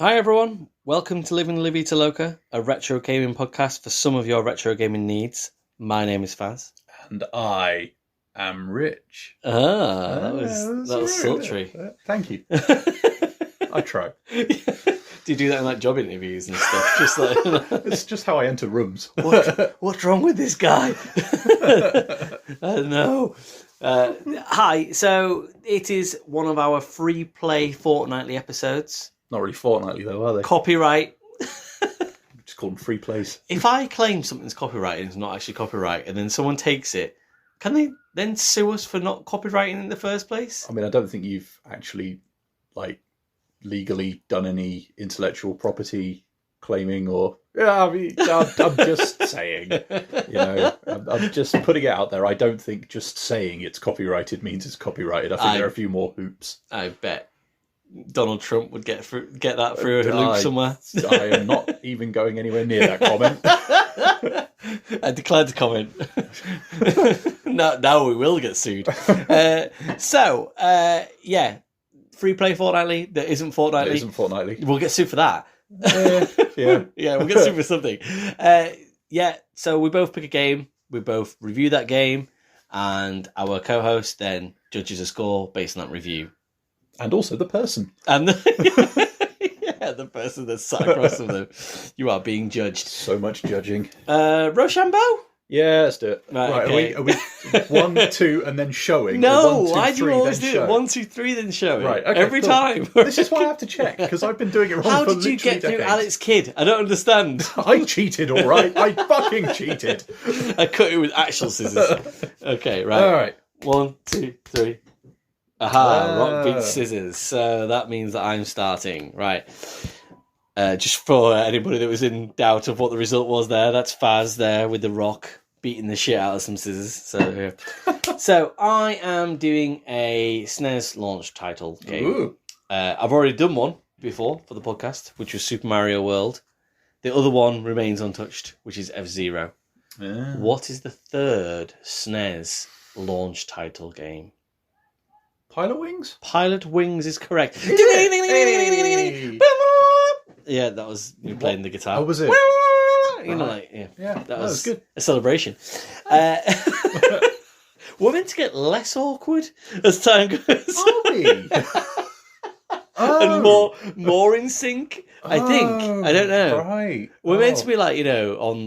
Hi everyone, welcome to Living La Vita Loca, a retro gaming podcast for some of your retro gaming needs. My name is Faz. And I am Rich. That was sultry. Thank you. I try. Do you do that in like job interviews and stuff? Just like It's just how I enter rooms. What's wrong with this guy? I don't know. Hi, so it is one of our Freeplay Fortnightly episodes. Not really fortnightly though, are they? Copyright. Just call them free plays. If I claim something's copyrighted and it's not actually copyright, and then someone takes it, can they then sue us for not copyrighting in the first place? I mean, I don't think you've actually, legally done any intellectual property claiming or... Yeah, I mean, I'm just saying. I'm just putting it out there. I don't think just saying it's copyrighted means it's copyrighted. I think there are a few more hoops. I bet Donald Trump would get that through a loop somewhere. I am not even going anywhere near that comment. I declined to comment. Now we will get sued. Free Play Fortnightly that isn't Fortnightly. It isn't Fortnightly. We'll get sued for that. Yeah, we'll get sued for something. So we both pick a game, we both review that game, and our co-host then judges a score based on that review. And also the person. And the person that's sat across from them. You are being judged. So much judging. Rochambeau? Yeah, let's do it. Right, okay. Are we 1, 2 and then showing? No, 1, 2, why do you always do it? 1, 2, 3 then showing? Right, okay, every cool. time. This is why I have to check, because I've been doing it wrong How for did you literally get through decades. Alex Kidd? I don't understand. I cheated, all right. I fucking cheated. I cut it with actual scissors. Okay, right. All right. 1, 2, 3. Aha, rock beats scissors. So that means that I'm starting. Right. Just for anybody that was in doubt of what the result was there, that's Faz there with the rock beating the shit out of some scissors. So I am doing a SNES launch title game. Ooh. I've already done one before for the podcast, which was Super Mario World. The other one remains untouched, which is F-Zero. Yeah. What is the third SNES launch title game? Pilot Wings? Pilot Wings is correct. Hey. Yeah, that was me playing the guitar. Oh, was it? That was good. A celebration. We're meant to get less awkward as time goes Are we? and more in sync. I think. I don't know. Right. We're meant to be on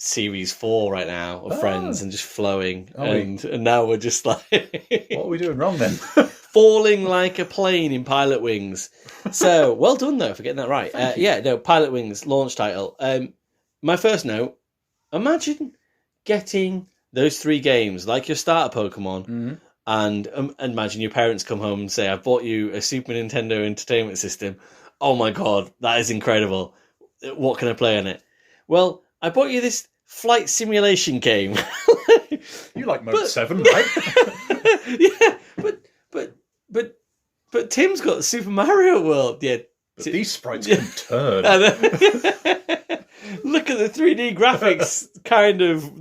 series 4 right now of Friends and just flowing, and now we're just What are we doing wrong then? falling like a plane in Pilot Wings. So well done though for getting that right. Pilot Wings launch title. My first note: imagine getting those 3 games like your starter Pokemon, and imagine your parents come home and say, "I bought you a Super Nintendo Entertainment System. Oh my god, that is incredible! What can I play on it?" Well, I bought you this flight simulation game. You like Mode 7, right? Yeah, but Tim's got Super Mario World. Yeah, But these sprites can turn. Look at the 3D graphics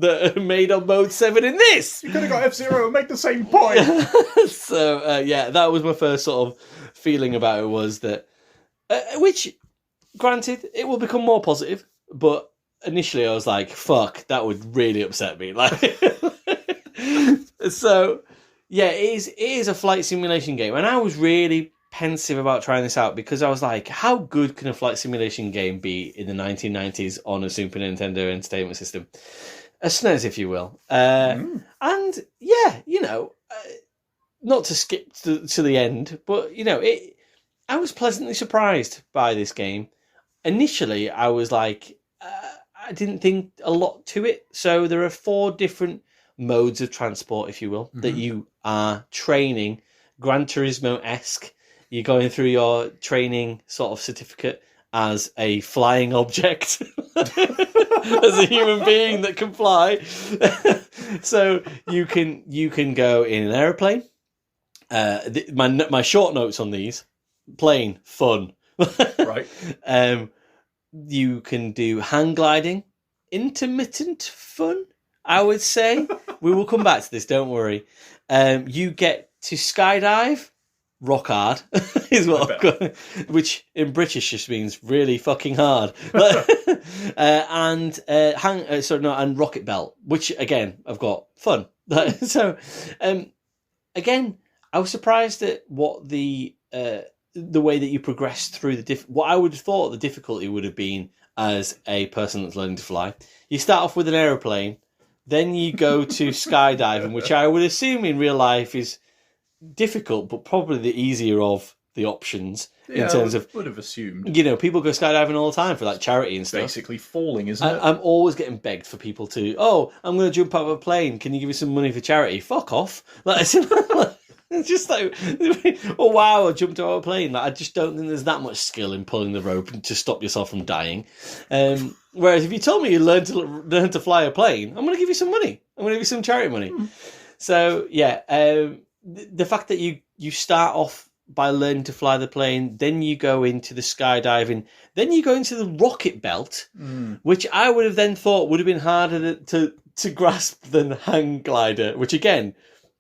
that are made on Mode 7 in this. You could have got F-Zero and make the same point. So, that was my first sort of feeling about it, was that, which, granted, it will become more positive, but initially I was like, fuck, that would really upset me. So, yeah, it is a flight simulation game, and I was really pensive about trying this out because I was like, how good can a flight simulation game be in the 1990s on a Super Nintendo Entertainment System? A SNES, if you will. And, not to skip to the end, but, I was pleasantly surprised by this game. Initially, I was like, I didn't think a lot to it. So there are 4 different modes of transport, if you will, that you are training, Gran Turismo-esque. You're going through your training sort of certificate as a flying object, as a human being that can fly. So you can go in an aeroplane. My short notes on these: plane, fun. Right. You can do hang gliding, intermittent fun, I would say. We will come back to this, don't worry. You get to skydive, rock hard is what I've got, which in British just means really fucking hard. And and rocket belt, which again I've got fun. So again, I was surprised at what the way that you progressed through what I would have thought the difficulty would have been as a person that's learning to fly. You start off with an aeroplane, then you go to skydiving, which I would assume in real life is difficult, but probably the easier of the options in terms of. Would have assumed. People go skydiving all the time for like charity and stuff. Basically falling, isn't it? I'm always getting begged for people to. Oh, I'm going to jump out of a plane. Can you give me some money for charity? Fuck off! Like, it's just like, oh wow, I jumped out of a plane. Like, I just don't think there's that much skill in pulling the rope to stop yourself from dying. Whereas if you told me you learn to fly a plane, I'm going to give you some money. I'm going to give you some charity money. So yeah. The fact that you start off by learning to fly the plane, then you go into the skydiving, then you go into the rocket belt, which I would have then thought would have been harder to grasp than hang glider, which again,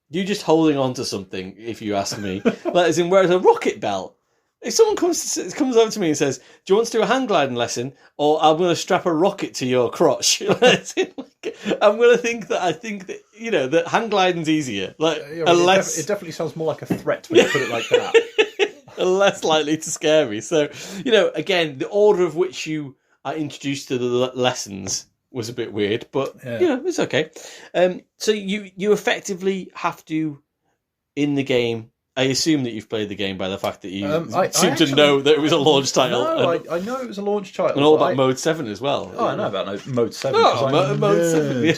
you're just holding on to something, if you ask me. Whereas a rocket belt, if someone comes over to me and says, do you want to do a hang gliding lesson, or I'm going to strap a rocket to your crotch? I'm going to think that, that hang gliding's easier. It definitely sounds more like a threat when you put it like that. Less likely to scare me. So, again, the order of which you are introduced to the lessons was a bit weird, but, it's okay. So you effectively have to, in the game, I assume that you've played the game by the fact that you seem to know that it was a launch title. No, I know it was a launch title. And all about Mode 7 as well. Oh, I know about Mode 7. Mode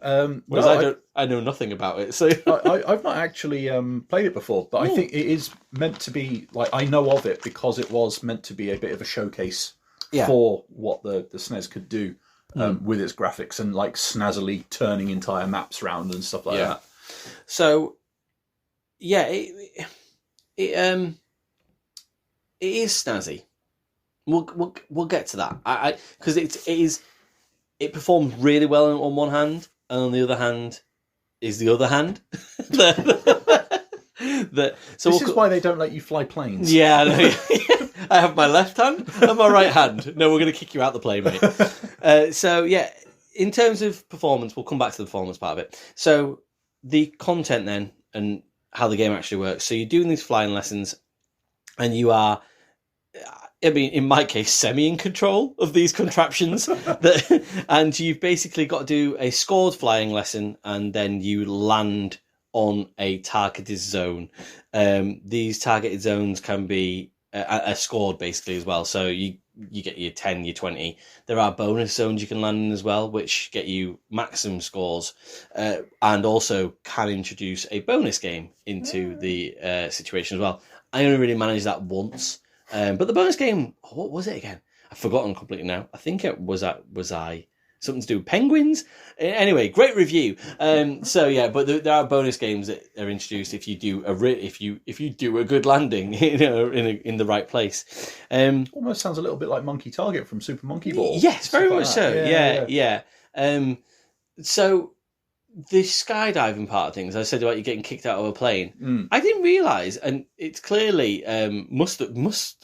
7. Whereas I know nothing about it. So I've not actually played it before, but I think it is meant to be, like, I know of it because it was meant to be a bit of a showcase for what the SNES could do with its graphics and, like, snazzily turning entire maps around and stuff like that. So... yeah, it is snazzy. We'll get to that. Because it performs really well on one hand, and on the other hand is the other hand. So this is why they don't let you fly planes. Yeah, I have my left hand and my right hand. No, we're going to kick you out the plane, mate. So yeah, in terms of performance, we'll come back to the performance part of it. So the content then, and how the game actually works. So you're doing these flying lessons, and you are, I mean, in my case, semi in control of these contraptions. And you've basically got to do a scored flying lesson, and then you land on a targeted zone. These targeted zones can be scored basically as well. So you get your 10, your 20. There are bonus zones you can land in as well, which get you maximum scores, and also can introduce a bonus game into the situation as well. I only really managed that once, but the bonus game, what was it again? I've forgotten completely now. I think it was something to do with penguins. Anyway, great review. So yeah, but there are bonus games that are introduced if you do if you do a good landing, in the right place. Almost sounds a little bit like Monkey Target from Super Monkey Ball. Yes, very much so. Yeah. So the skydiving part of things, I said about you getting kicked out of a plane. I didn't realise, and it's clearly must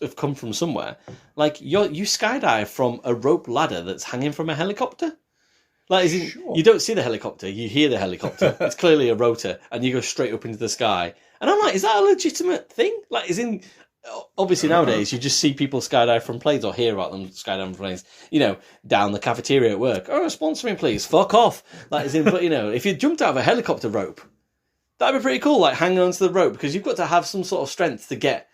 have come from somewhere. Like you skydive from a rope ladder that's hanging from a helicopter. Like, you don't see the helicopter, you hear the helicopter. It's clearly a rotor, and you go straight up into the sky. And I'm like, is that a legitimate thing? Like, obviously nowadays you just see people skydive from planes, or hear about them skydiving from planes, down the cafeteria at work. Oh, sponsor me please, fuck off. Like, but if you jumped out of a helicopter rope, that'd be pretty cool, like hanging onto the rope, because you've got to have some sort of strength to get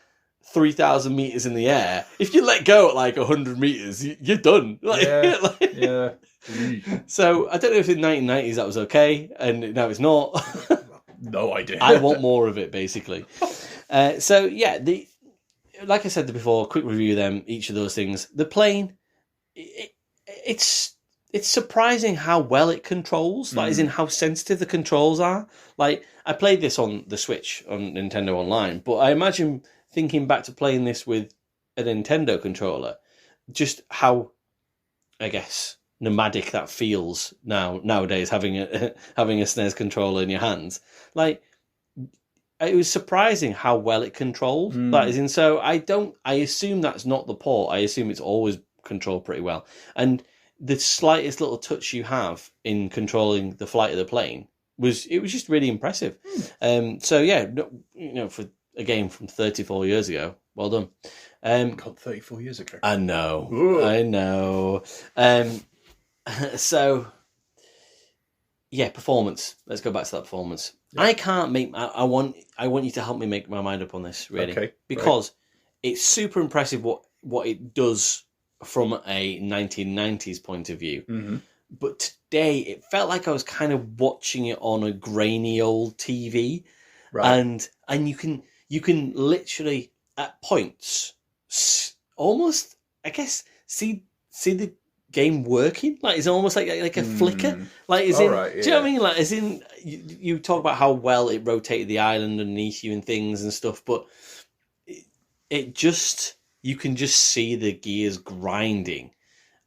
3,000 meters in the air. If you let go at like 100 meters, you're done. Yeah. So I don't know if in the 1990s that was okay, and now it's not. No idea. I want more of it, basically. So yeah, like I said before, quick review of them, each of those things. The plane, it's surprising how well it controls, like as in how sensitive the controls are. Like, I played this on the Switch on Nintendo Online, but I imagine thinking back to playing this with a Nintendo controller, just how, I guess, nomadic that feels nowadays, having a SNES controller in your hands. Like, it was surprising how well it controlled. That is in. So I assume that's not the port. I assume it's always controlled pretty well. And the slightest little touch you have in controlling the flight of the plane was just really impressive. So yeah, for a game from 34 years ago, well done. God, 34 years ago. I know. Ooh. I know. So yeah, performance. Let's go back to that performance. Yeah. I can't make. I want you to help me make my mind up on this, really, okay, because it's super impressive what it does from a 1990s point of view. Mm-hmm. But today, it felt like I was kind of watching it on a grainy old TV, right? And you can literally at points almost, I guess, see the game working. Like it's almost like a flicker. Like is in. Right, yeah. Do you know what I mean? Like as in, you talk about how well it rotated the island underneath you and things and stuff, but it just, you can just see the gears grinding.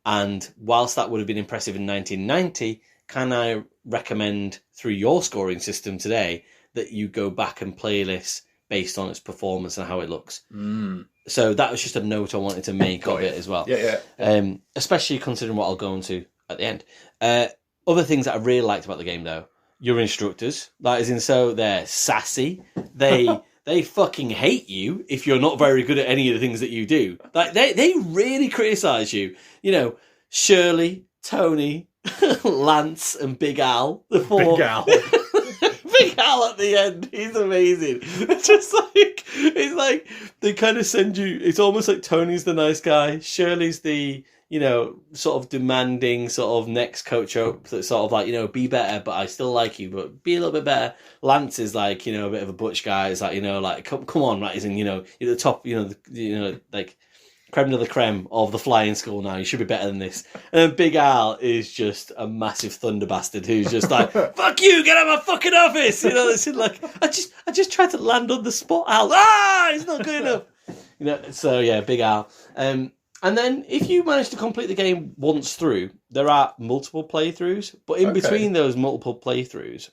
And whilst that would have been impressive in 1990, can I recommend through your scoring system today that you go back and play this based on its performance and how it looks? So that was just a note I wanted to make of it as well. Yeah. Especially considering what I'll go into at the end. Other things that I really liked about the game, though, your instructors, that is in, so they're sassy. They fucking hate you if you're not very good at any of the things that you do. Like they really criticize you. You know, Shirley, Tony, Lance, and Big Al. The four. Big Al. Big Al at the end, he's amazing. It's like they kind of send you. It's almost like Tony's the nice guy, Shirley's the sort of demanding sort of next coach up that's sort of like be better, but I still like you, but be a little bit better. Lance is like a bit of a butch guy. It's like like come on, right? He's in you're the top, like creme de la creme of the flying school now. You should be better than this. And then Big Al is just a massive thunder bastard who's just like, fuck you, get out of my fucking office. It's like, I just tried to land on the spot, Al. It's not good enough. So yeah, Big Al. And then if you manage to complete the game once through, there are multiple playthroughs, but in between those multiple playthroughs,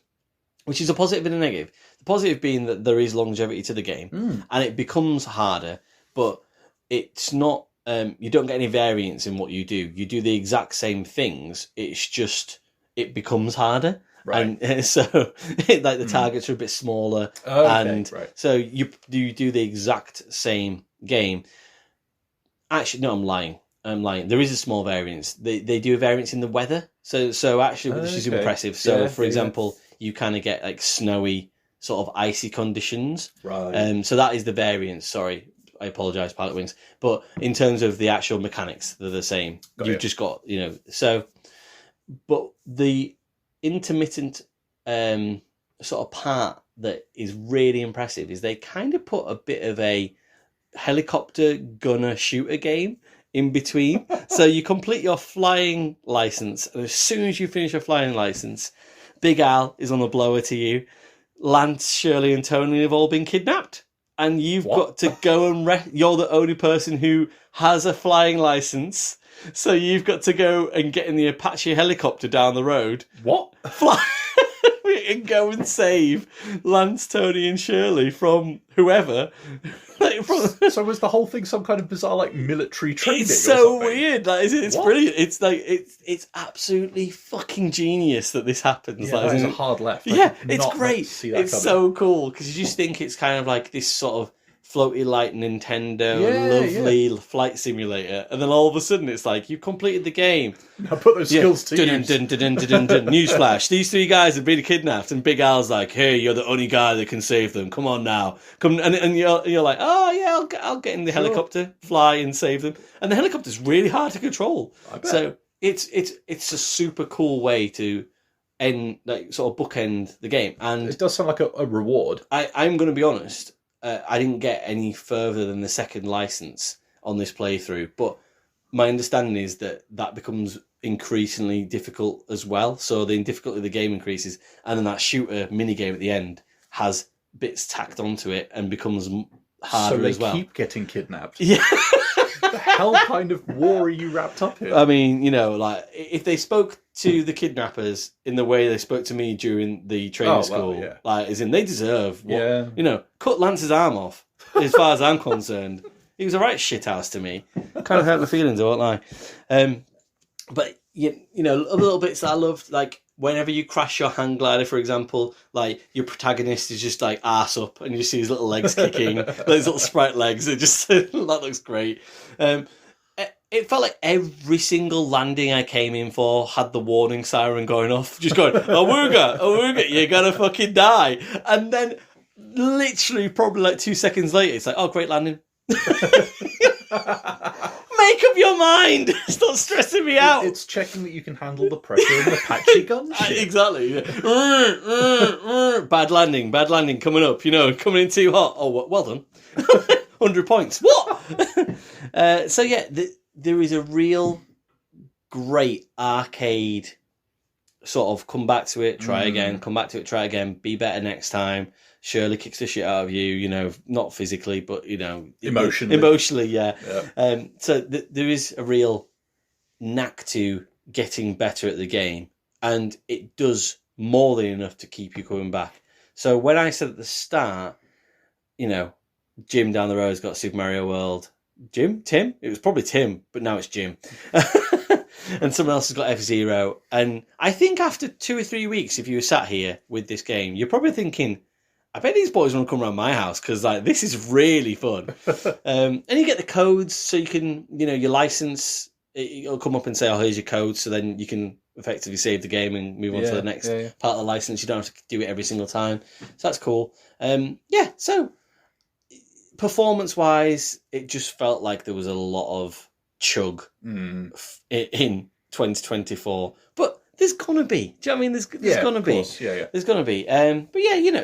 which is a positive and a negative. The positive being that there is longevity to the game and it becomes harder, but it's not, you don't get any variance in what you do. You do the exact same things. It's just, it becomes harder. Right. And so, like, the targets are a bit smaller. So you do the exact same game. Actually, no, I'm lying. There is a small variance. They do a variance in the weather. So actually, which is impressive. So, for example, you kind of get, like, snowy, sort of icy conditions. Right. So that is the variance. Sorry. I apologise, Pilot Wings. But in terms of the actual mechanics, they're the same. You've just got, so... But the intermittent sort of part that is really impressive is they kind of put a bit of a helicopter gunner shooter game in between. So you complete your flying license, and as soon as you finish your flying license, Big Al is on the blower to you. Lance, Shirley, and Tony have all been kidnapped. And you've got to go and you're the only person who has a flying license. So you've got to go and get in the Apache helicopter down the road. What? Fly and go and save Lance, Tony, and Shirley from whoever. So was the whole thing some kind of bizarre, like, military training? It's so weird. It's brilliant. It's like it's absolutely fucking genius that this happens. Yeah, that is a hard left. It's great. It's so cool because you just think it's kind of like this sort of floaty like Nintendo lovely flight simulator, and then all of a sudden it's like you've completed the game. Now put those skills to use. Newsflash: these three guys have been kidnapped, and Big Al's like, "Hey, you're the only guy that can save them. Come on now, come." And you're like, "Oh yeah, I'll get in the helicopter, fly and save them." And the helicopter's really hard to control. I bet. So it's a super cool way to end, like, sort of bookend the game, and it does sound like a reward. I'm going to be honest. I didn't get any further than the second license on this playthrough, but my understanding is that becomes increasingly difficult as well. So the difficulty of the game increases, and then that shooter mini game at the end has bits tacked onto it and becomes harder as well. So they keep getting kidnapped. Yeah. the hell kind of war are you wrapped up in? I mean, you know, like if they spoke to the kidnappers in the way they spoke to me during the training school, yeah. like as in they deserve what, Yeah. you know, cut Lance's arm off, as far as I'm concerned. He was a right shithouse to me. Kind of hurt my feelings, I won't lie. But you know, other little bits that I loved, like whenever you crash your hang glider, for example, like your protagonist is just like arse up, and you see his little legs kicking, those little sprite legs. It just that looks great. It felt like every single landing I came in for had the warning siren going off, just going, Awooga, you're gonna fucking die. And then literally probably like 2 seconds later, it's like, oh, great landing. Make up your mind. Stop stressing me out. It's checking that you can handle the pressure of an Apache gun shit. Exactly. Bad landing coming up, you know, coming in too hot. Oh, well done. 100 points. What? So yeah, there is a real great arcade sort of come back to it, try again, come back to it, try again, be better next time. Shirley kicks the shit out of you, you know, not physically, but, you know... Emotionally, yeah. So there is a real knack to getting better at the game, and it does more than enough to keep you coming back. So when I said at the start, you know, Jim down the road's got Super Mario World. Tim? It was probably Tim, but now it's Jim. And someone else has got F-Zero. And I think after 2 or 3 weeks, if you were sat here with this game, you're probably thinking, I bet these boys want to come around my house because like this is really fun. And you get the codes so you can, you know, your license, it'll come up and say, oh, here's your code. So then you can effectively save the game and move on to the next part of the license. You don't have to do it every single time. So that's cool. So performance-wise, it just felt like there was a lot of chug in 2024. But there's gonna be. Do you know what I mean? There's gonna be. There's gonna be. But yeah, you know,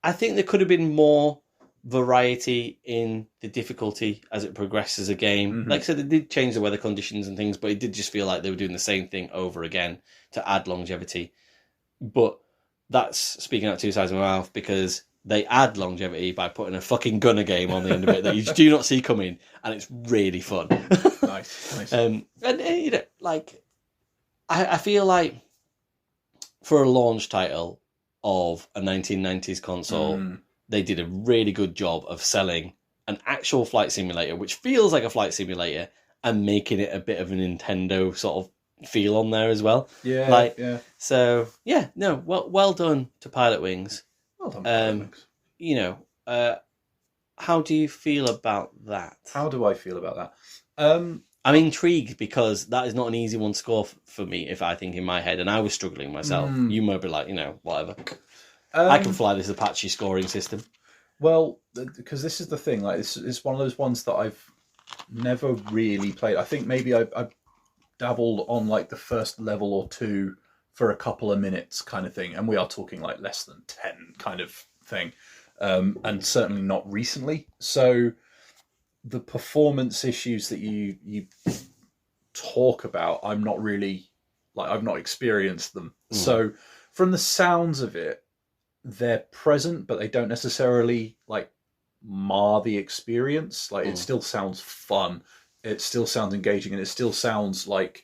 I think there could have been more variety in the difficulty as it progressed as a game. Like I said, they did change the weather conditions and things, but it did just feel like they were doing the same thing over again to add longevity. But that's speaking out two sides of my mouth because they add longevity by putting a fucking gunner game on the end of it that you do not see coming, and it's really fun. Nice. And you know, like I feel like for a launch title of a 1990s console, they did a really good job of selling an actual flight simulator, which feels like a flight simulator, and making it a bit of a Nintendo sort of feel on there as well. So well done to Pilot Wings. Well done, Pilot Wings. You know, how do you feel about that? How do I feel about that? I'm intrigued because that is not an easy one to score for me, if I think in my head, and I was struggling myself. You might be like, you know, whatever. I can fly this Apache scoring system. Well, because this is the thing, like, it's one of those ones that I've never really played. I think maybe I dabbled on, like, the first level or two for a couple of minutes kind of thing, and we are talking, like, less than 10 kind of thing, and certainly not recently. So the performance issues that you talk about, I'm not really, like, I've not experienced them. So from the sounds of it, they're present, but they don't necessarily, like, mar the experience. Like, it still sounds fun, it still sounds engaging, and it still sounds like,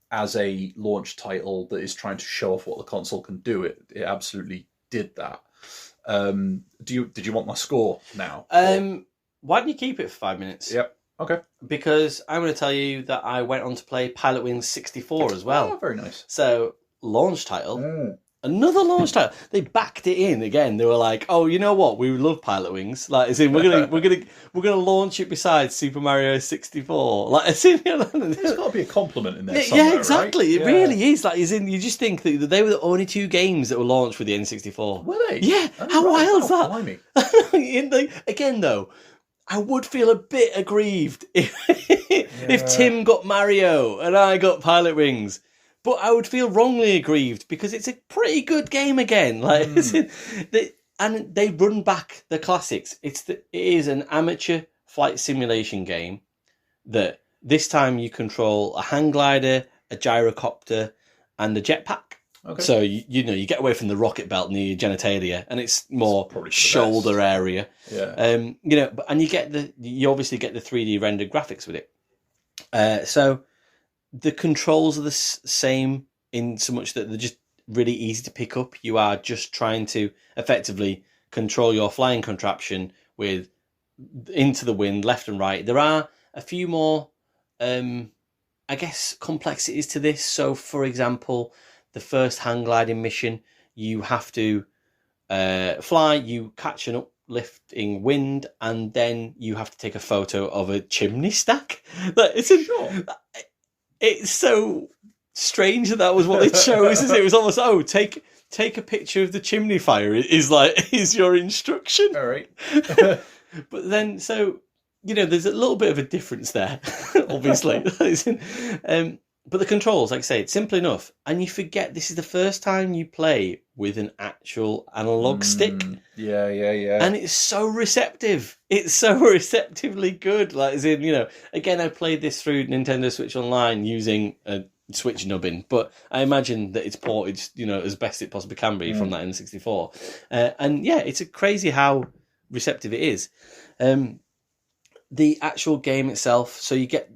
as a launch title that is trying to show off what the console can do, it absolutely did that. Did you want my score now? Why don't you keep it for 5 minutes? Yep. Okay. Because I'm going to tell you that I went on to play Pilot Wings 64 as well. Oh, very nice. So, launch title. Another launch title. They backed it in again. They were like, "Oh, you know what? We love Pilot Wings. Like, as in, we're gonna launch it beside Super Mario 64. Like, as in, you know, there's got to be a compliment in there somewhere, yeah, exactly. Right? It really is. Like, as in, you just think that they were the only 2 games that were launched with the N64. Were they? Yeah. How wild is that? Again, though, I would feel a bit aggrieved if Tim got Mario and I got Pilot Wings. But I would feel wrongly aggrieved because it's a pretty good game again. Like, and they run back the classics. It is an amateur flight simulation game that this time you control a hang glider, a gyrocopter, and a jetpack. Okay. So you get away from the rocket belt near your genitalia, and it's more probably for the shoulder best. area. Yeah. And you obviously get the 3D rendered graphics with it. So the controls are the same in so much that they're just really easy to pick up. You are just trying to effectively control your flying contraption with into the wind, left and right. There are a few more, I guess, complexities to this. So, for example, the first hang gliding mission, you have to fly, you catch an uplifting wind, and then you have to take a photo of a chimney stack. It's so strange that was what they chose. It was almost, take a picture of the chimney fire is your instruction. All right. But then, there's a little bit of a difference there, obviously. But the controls, like I say, it's simple enough. And you forget this is the first time you play with an actual analog stick. Yeah. And it's so receptive. It's so receptively good. Again, I played this through Nintendo Switch Online using a Switch nubbin, but I imagine that it's ported, as best it possibly can be from that N64. It's crazy how receptive it is. The actual game itself, so you get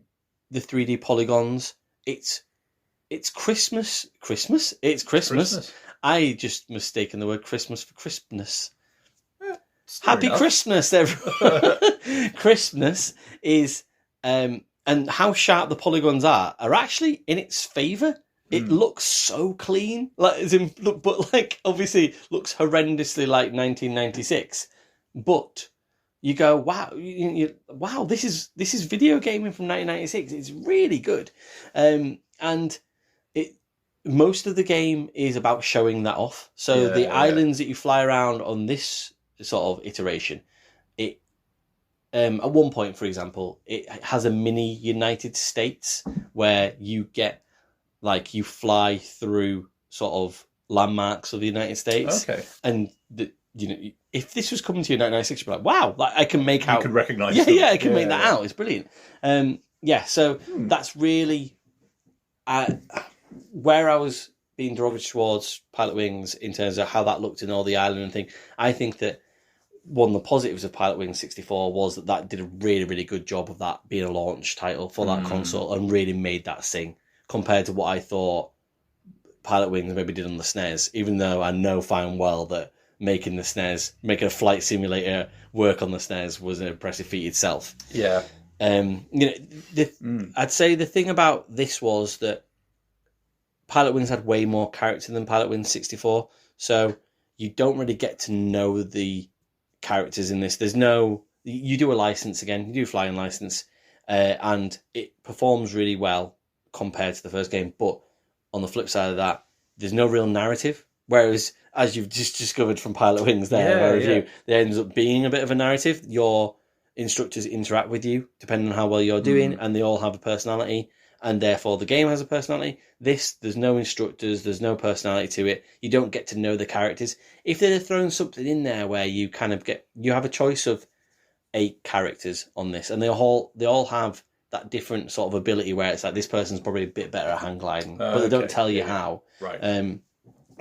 the 3D polygons. It's Christmas. It's Christmas. I just mistaken the word Christmas for crispness. Happy enough. Christmas, everyone. Christmas is, and how sharp the polygons are actually in its favour. It looks so clean, obviously looks horrendously like 1996. But you go, wow, wow, this is video gaming from 1996. It's really good, and most of the game is about showing that off. So the islands that you fly around on this sort of iteration, it at one point, for example, it has a mini United States where you get you fly through sort of landmarks of the United States. Okay. And if this was coming to you in 1996, you'd be like, wow, I can make out. You can recognise them. Yeah, I can make that out. It's brilliant. So that's really where I was being derogatory towards Pilot Wings in terms of how that looked in all the island and thing. I think that one of the positives of Pilot Wings 64 was that did a really, really good job of that being a launch title for that console and really made that sing compared to what I thought Pilot Wings maybe did on the SNES, even though I know fine well that making a flight simulator work on the SNES was an impressive feat itself. Yeah. I'd say the thing about this was that Pilot Wings had way more character than Pilot Wings 64, so you don't really get to know the characters in this. You do a license again, you do a flying license, and it performs really well compared to the first game, but on the flip side of that, there's no real narrative, whereas as you've just discovered from Pilot Wings there ends up being a bit of a narrative. Your instructors interact with you depending on how well you're doing, and they all have a personality, and therefore the game has a personality. There's no instructors, there's no personality to it. You don't get to know the characters. If they'd have thrown something in there where you kind of you have a choice of 8 characters on this, and they all have that different sort of ability where it's like this person's probably a bit better at hang gliding, but they don't tell you how. Right.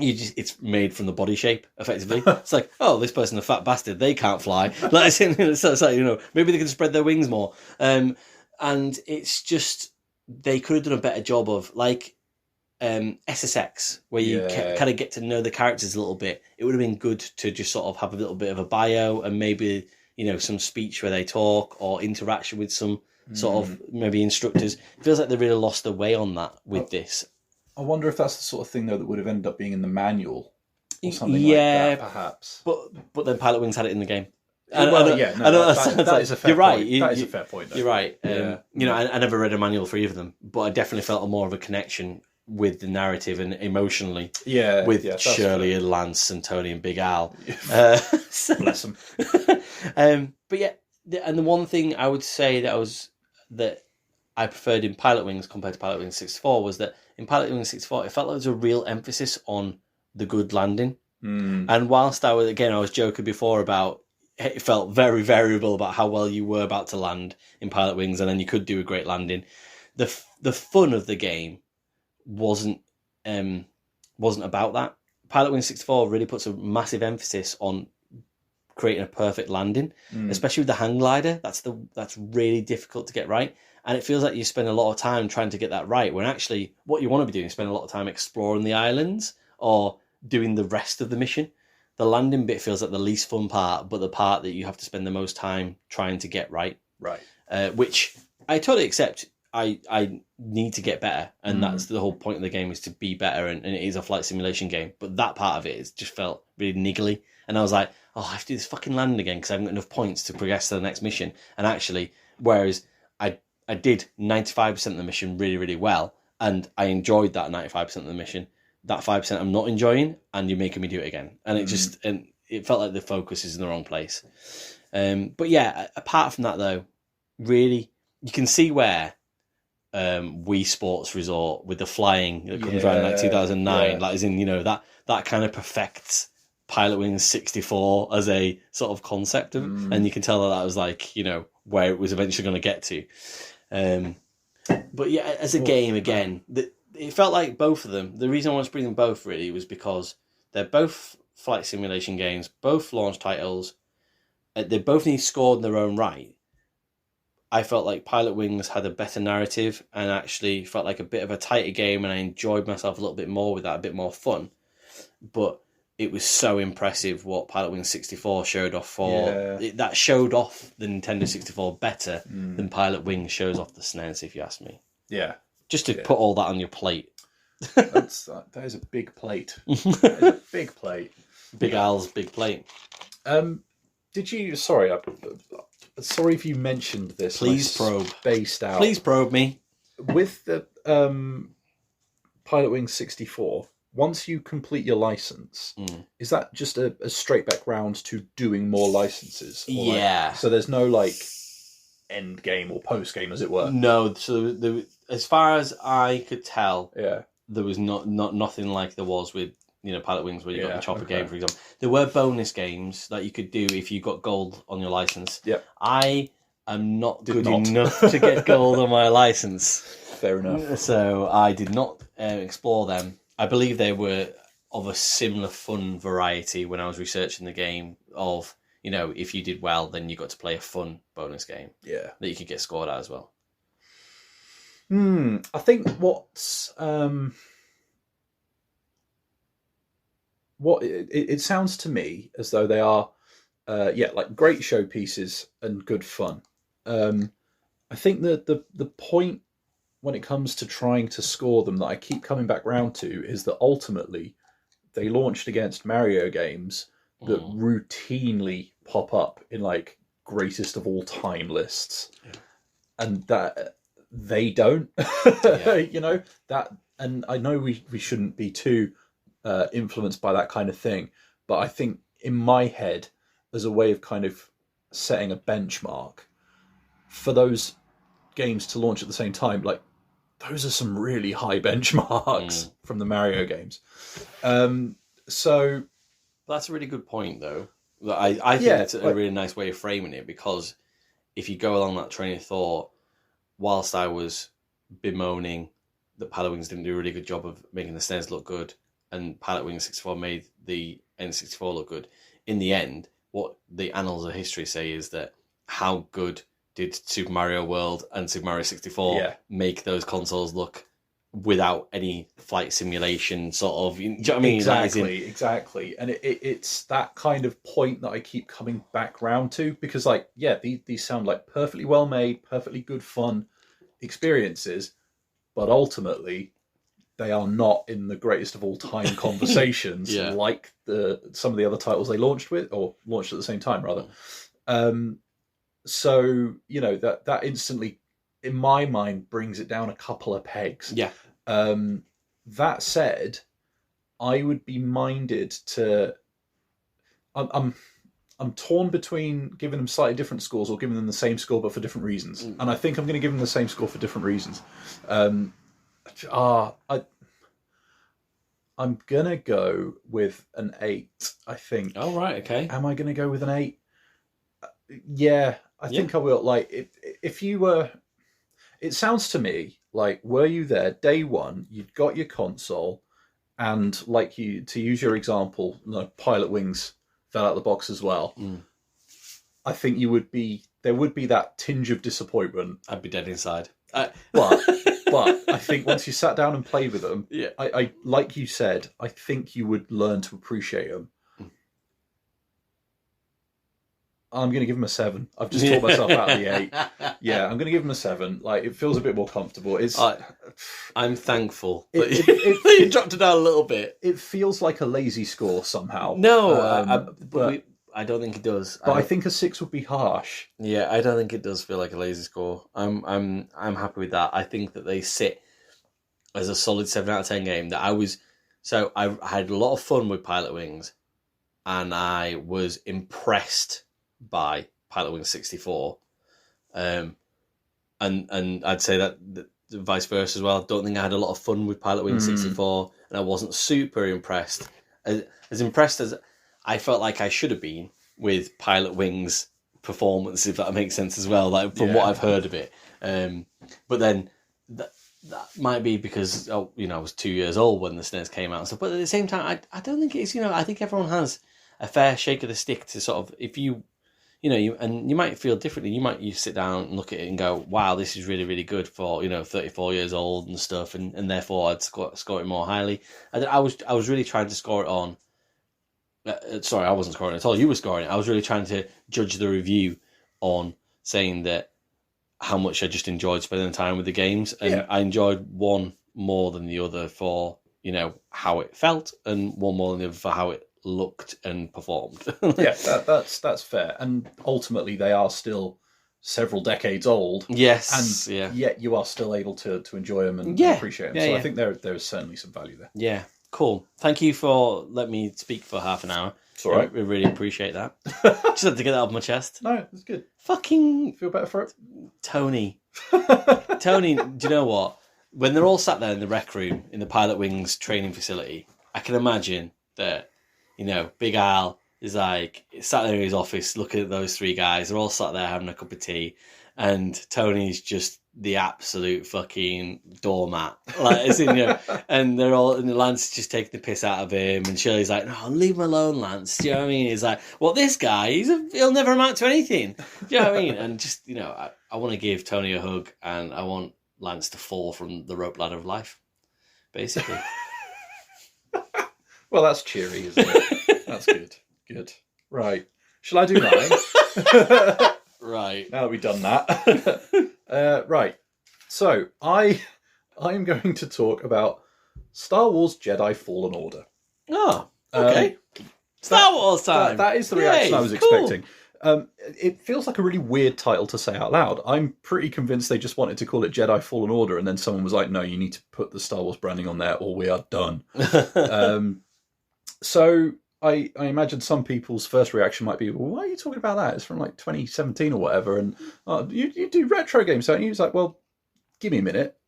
It's made from the body shape, effectively. It's like, oh, this person's a fat bastard, they can't fly. So it's like, maybe they can spread their wings more. And it's just, they could have done a better job of, SSX, where you kind of get to know the characters a little bit. It would have been good to just sort of have a little bit of a bio and maybe, some speech where they talk or interaction with some sort of maybe instructors. It feels like they really lost their way on that with this. I wonder if that's the sort of thing, though, that would have ended up being in the manual or something like that, perhaps. But then Pilot Wings had it in the game. That is a fair you're right. point. That is a fair point, though. You're right. I never read a manual for either of them, but I definitely felt more of a connection with the narrative and emotionally with Shirley and Lance and Tony and Big Al. Bless them. And the one thing I would say that I preferred in Pilot Wings compared to Pilot Wings 64 was that in Pilot Wings 64, it felt like there was a real emphasis on the good landing. And whilst I was joking before about it felt very variable about how well you were about to land in Pilot Wings, and then you could do a great landing. The fun of the game wasn't wasn't about that. Pilot Wing 64 really puts a massive emphasis on creating a perfect landing, especially with the hang glider. That's really difficult to get right. And it feels like you spend a lot of time trying to get that right, when actually what you want to be doing is spend a lot of time exploring the islands or doing the rest of the mission. The landing bit feels like the least fun part, but the part that you have to spend the most time trying to get right. Right. Which I totally accept. I need to get better, and that's the whole point of the game, is to be better, and it is a flight simulation game. But that part of it is just felt really niggly, and I was like, oh, I have to do this fucking landing again because I haven't got enough points to progress to the next mission. And actually, whereas I did 95% of the mission really, really well, and I enjoyed that 95% of the mission, that 5% I'm not enjoying, and you're making me do it again. And it felt like the focus is in the wrong place. But yeah, apart from that though, really, you can see where Wii Sports Resort with the flying that comes around like 2009, like as in, that kind of perfects Pilot Wing 64 as a sort of concept of, and you can tell that was like, where it was eventually going to get to. But yeah, as a game, again, it felt like both of them. The reason I wanted to bring them both really was because they're both flight simulation games, both launch titles. They both need scored in their own right. I felt like Pilot Wings had a better narrative and actually felt like a bit of a tighter game, and I enjoyed myself a little bit more with that, a bit more fun. But it was so impressive what Pilot Wings 64 showed off that showed off the Nintendo 64 better than Pilot Wings shows off the SNES, if you ask me. Yeah. Just to put all that on your plate. That is a big plate. That is a big plate. Big Al's big plate. Did you... Sorry if you mentioned this. Please probe. Spaced out. Please probe me. With the Pilot Wings 64... Once you complete your license, is that just a straight back round to doing more licenses? Yeah. So there's no end game or post game, as it were. No. So as far as I could tell, there was nothing like there was with Pilot Wings, where you got the chopper game, for example. There were bonus games that you could do if you got gold on your license. Yep. I am not good enough to get gold on my license. Fair enough. So I did not explore them. I believe they were of a similar fun variety when I was researching the game of, if you did well, then you got to play a fun bonus game. Yeah. That you could get scored at as well. I think it sounds to me as though they are, great showpieces and good fun. I think that the point when it comes to trying to score them that I keep coming back round to is that ultimately they launched against Mario games that routinely pop up in greatest of all time lists, and that they don't. That, and I know we shouldn't be too influenced by that kind of thing, but I think in my head, as a way of kind of setting a benchmark for those games to launch at the same time, those are some really high benchmarks from the Mario games. So that's a really good point, though. I think that's a really nice way of framing it, because if you go along that train of thought, whilst I was bemoaning that Pilot Wings didn't do a really good job of making the SNES look good, and Pilot Wings 64 made the N64 look good, in the end, what the annals of history say is that how good did Super Mario World and Super Mario 64 make those consoles look without any flight simulation sort of... Do you know what I mean? Exactly. And it's that kind of point that I keep coming back round to, because these sound like perfectly well made, perfectly good fun experiences, but ultimately they are not in the greatest of all time conversations like some of the other titles they launched at the same time, rather. So, that instantly, in my mind, brings it down a couple of pegs. Yeah. That said, I would be minded to... I'm torn between giving them slightly different scores or giving them the same score but for different reasons. And I think I'm going to give them the same score for different reasons. I'm going to go with an 8, I think. Oh, right, okay. Am I going to go with an 8? Yeah, I think I will. If you were... It sounds to me like, were you there day one, you'd got your console, and like you, to use your example, Pilot Wings fell out of the box as well. I think there would be that tinge of disappointment. I'd be dead inside. But I think once you sat down and played with them, yeah, I like you said, I think you would learn to appreciate them. I'm going to give them a 7. I've just taught myself out of the 8. Yeah, I'm going to give them a 7. Like, it feels a bit more comfortable. I'm thankful that you dropped it down a little bit. It feels like a lazy score somehow. No, but I don't think it does. But I think a 6 would be harsh. Yeah, I don't think it does feel like a lazy score. I'm happy with that. I think that they sit as a solid 7 out of 10 game. I had a lot of fun with Pilot Wings, and I was impressed by Pilot Wings 64, and I'd say that vice versa as well. I don't think I had a lot of fun with Pilot Wings 64, and I wasn't super impressed. As impressed as I felt like I should have been with Pilot Wings performance, if that makes sense as well, like from what I've heard of it. But then that might be because I was 2 years old when the SNES came out and stuff. But at the same time, I don't think it's, I think everyone has a fair shake of the stick to sort of, if you might feel differently. You sit down and look at it and go, wow, this is really, really good for, 34 years old and stuff. And therefore I'd score it more highly. I was really trying to score it on. Sorry, I wasn't scoring it at all. You were scoring it. I was really trying to judge the review on saying that how much I just enjoyed spending time with the games. And I enjoyed one more than the other for, how it felt, and one more than the other for how it looked and performed. Yeah, that's fair. And ultimately, they are still several decades old. Yes, and yet you are still able to enjoy them and appreciate them. So I think there is certainly some value there. Yeah, cool. Thank you for letting me speak for half an hour. It's all right. We really appreciate that. Just had to get that off my chest. No, it's good. Fucking feel better for it, Tony. Tony, do you know what? When they're all sat there in the rec room in the Pilot Wings training facility, I can imagine that. Big Al is like sat there in his office looking at those 3 guys. They're all sat there having a cup of tea, and Tony's just the absolute fucking doormat. And they're all, and Lance is just taking the piss out of him, and Shirley's like, "No, leave him alone, Lance." Do you know what I mean? He's like, "Well, this guy, he'll never amount to anything." Do you know what I mean? And just I want to give Tony a hug, and I want Lance to fall from the rope ladder of life, basically. Well, that's cheery, isn't it? That's good. Good. Right. Shall I do mine? Right. Now that we've done that. Right. So, I'm going to talk about Star Wars Jedi Fallen Order. Oh, okay. Star Wars time! That is the reaction I was expecting. It feels like a really weird title to say out loud. I'm pretty convinced they just wanted to call it Jedi Fallen Order, and then someone was like, no, you need to put the Star Wars branding on there or we are done. So I imagine some people's first reaction might be, well, why are you talking about that? It's from like 2017 or whatever. And you do retro games, don't you? He's like, well, give me a minute,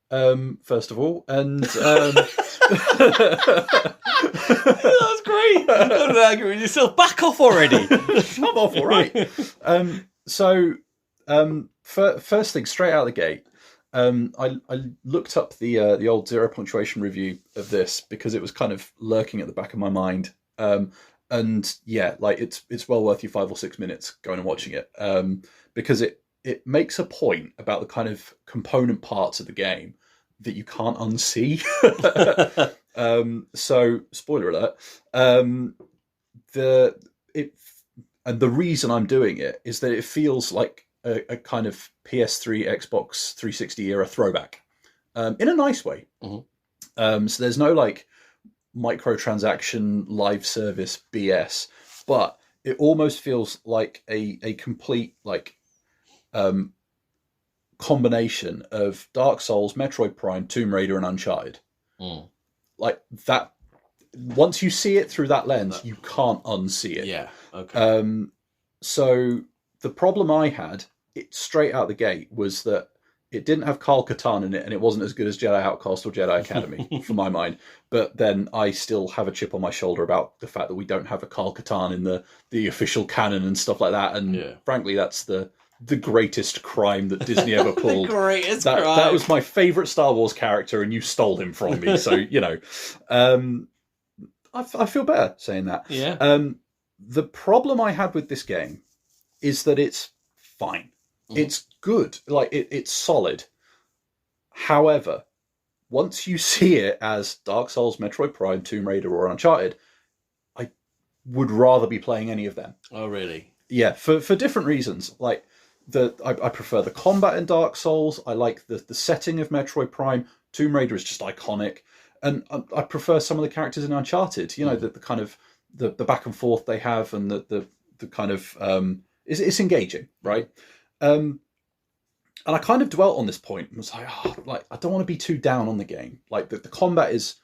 first of all. And that was great. Don't argue with yourself. Back off already. I'm off, all right. First thing, straight out of the gate, I looked up the old Zero Punctuation review of this because it was kind of lurking at the back of my mind. And yeah, like it's well worth your 5 or 6 minutes going and watching it, because it makes a point about the kind of component parts of the game that you can't unsee. So spoiler alert. The reason I'm doing it is that it feels like a kind of PS3, Xbox 360 era throwback, in a nice way. Mm-hmm. So there's no like microtransaction live service BS, but it almost feels like a complete like combination of Dark Souls, Metroid Prime, Tomb Raider, and Uncharted. Like that. Once you see it through that lens, you can't unsee it. Yeah. Okay. So the problem I had, straight out the gate, was that it didn't have Kyle Katarn in it, and it wasn't as good as Jedi Outcast or Jedi Academy, for my mind. But then I still have a chip on my shoulder about the fact that we don't have a Kyle Katarn in the official canon and stuff like that. And frankly, that's the greatest crime that Disney ever pulled. The greatest crime. That was my favourite Star Wars character, and you stole him from me. So, I feel better saying that. Yeah. The problem I had with this game is that it's fine. It's good. Like, it's solid. However, once you see it as Dark Souls, Metroid Prime, Tomb Raider, or Uncharted, I would rather be playing any of them. Oh, really? Yeah, for different reasons. Like, I prefer the combat in Dark Souls. I like the setting of Metroid Prime. Tomb Raider is just iconic. And I prefer some of the characters in Uncharted. You know, the kind of the back and forth they have, and the kind of it's engaging, right? And I kind of dwelt on this point and was like, I don't want to be too down on the game. Like, the combat is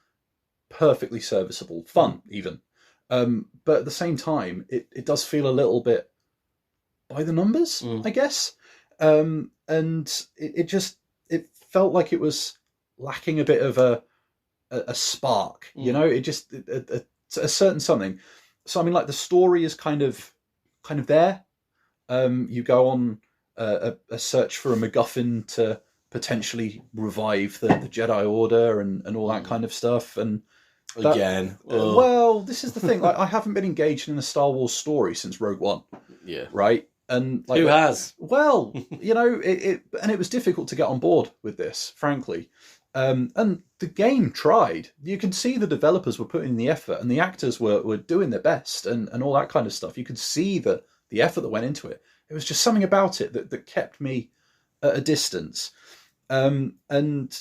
perfectly serviceable, fun even, but at the same time, it does feel a little bit by the numbers, I guess, and it felt like it was lacking a bit of a spark, you know. It just a certain something. So I mean, like, the story is kind of there. You go on a search for a MacGuffin to potentially revive the Jedi Order and all that kind of stuff. And that, again, well, this is the thing. Like, I haven't been engaged in a Star Wars story since Rogue One. Yeah. Right. And like, who has? Well, you know, it was difficult to get on board with this, frankly. And the game tried. You could see the developers were putting in the effort, and the actors were doing their best, and all that kind of stuff. You could see the effort that went into it. It was just something about it that kept me at a distance. And,